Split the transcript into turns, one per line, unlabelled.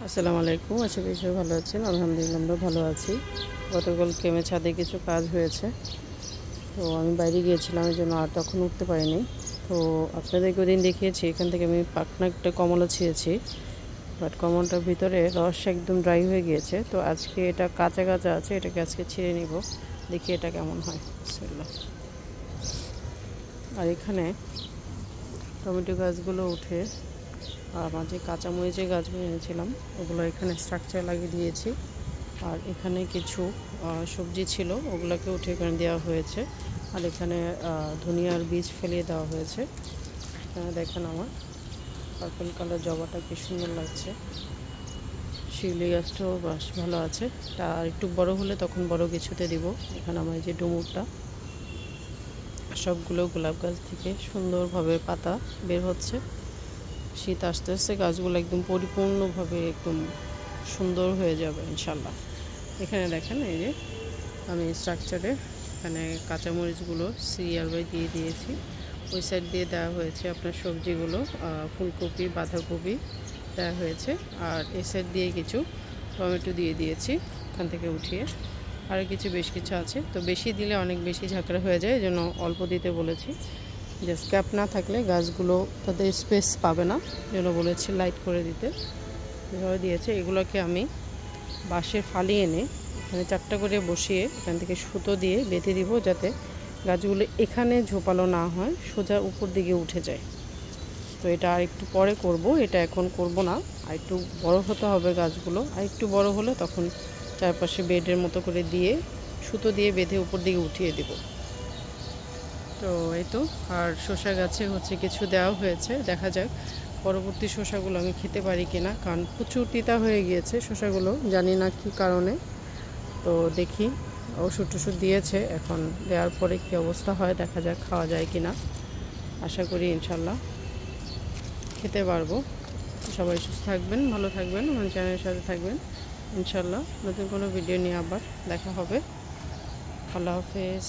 আসসালামু আলাইকুম। আশা করি সবাই ভালো আছেন। আলহামদুলিল্লাহ আমরা ভালো আছি। গতকালকে আমার ছাদে কিছু কাজ হয়েছে, তো আমি বাইরে গিয়েছিলাম, এই জন্য আর তখন উঠতে পারিনি। তো আপনাদেরকে ওদিন দেখিয়েছি, এখান থেকে আমি পাকনা একটা কমলা ছিঁড়েছি, বাট কমলাটার ভিতরে রস একদম ড্রাই হয়ে গিয়েছে। তো আজকে এটা কাঁচা কাঁচা আছে, এটাকে আজকে ছিঁড়ে নিব, দেখি এটা কেমন হয়। বিসমিল্লাহ। আর এখানে টমেটো গাছগুলো উঠে আর মাঝে কাঁচামরিচের গাছগুলো এনেছিলাম, ওগুলো এখানে স্ট্রাকচার লাগিয়ে দিয়েছি। আর এখানে কিছু সবজি ছিল, ওগুলোকে উঠে এখানে দেওয়া হয়েছে। আর এখানে ধনিয়ার বীজ ফেলিয়ে দেওয়া হয়েছে। এখানে দেখেন আমার পার্পল কালার জবাটা কি সুন্দর লাগছে। শিউলি গাছটাও বেশ ভালো আছে, তা আর একটু বড় হলে তখন বড় কিছুতে দিব। এখানে আমার এই যে ডুমুরটা, সবগুলো গোলাপ গাছ থেকে সুন্দরভাবে পাতা বের হচ্ছে। শীত আস্তে আস্তে গাছগুলো একদম পরিপূর্ণভাবে একদম সুন্দর হয়ে যাবে ইনশাল্লাহ। এখানে দেখেন এই যে আমি স্ট্রাকচারে এখানে কাঁচামরিচগুলো সিরিয়াল বাই দিয়ে দিয়েছি। ওই সাইড দিয়ে দেওয়া হয়েছে আপনার সবজিগুলো, ফুলকপি বাঁধাকপি দেওয়া হয়েছে। আর এই সাইড দিয়ে কিছু টমেটো দিয়ে দিয়েছি এখান থেকে উঠিয়ে। আর কিছু বেশ কিছু আছে, তো বেশি দিলে অনেক বেশি ঝাঁকড়া হয়ে যায়, এই জন্য অল্প দিতে বলেছি। যে স্ক্যাপ না থাকলে গাছগুলো তাদের স্পেস পাবে না, জন্য বলেছি লাইট করে দিতে। এভাবে দিয়েছে। এগুলোকে আমি বাঁশের ফালি এনে এখানে 4টা করে বসিয়ে এখান থেকে সুতো দিয়ে বেঁধে দিব, যাতে গাছগুলো এখানে ঝোপালো না হয়, সোজা উপর দিকে উঠে যায়। তো এটা আর একটু পরে করব, এটা এখন করব না। আর একটু বড় হতে হবে গাছগুলো, আর একটু বড় হলে তখন চারপাশে বেডের মতো করে দিয়ে সুতো দিয়ে বেঁধে উপর দিকে উঠিয়ে দিব। তো এই তো। আর শসা গাছে হচ্ছে কিছু দেওয়া হয়েছে, দেখা যাক পরবর্তী শসাগুলো আমি খেতে পারি কিনা, কারণ প্রচুর তিতা হয়ে গিয়েছে শসাগুলো, জানি না কি কারণে। তো দেখি, ওষুধ টষুধ দিয়েছে, এখন দেওয়ার পরে কি অবস্থা হয় দেখা যাক, খাওয়া যায় কিনা। আশা করি ইনশাল্লাহ খেতে পারবো। সবাই সুস্থ থাকবেন, ভালো থাকবেন, আমার চ্যানেলের সাথে থাকবেন। ইনশাল্লাহ নতুন কোনো ভিডিও নিয়ে আবার দেখা হবে। আল্লাহ হাফেজ।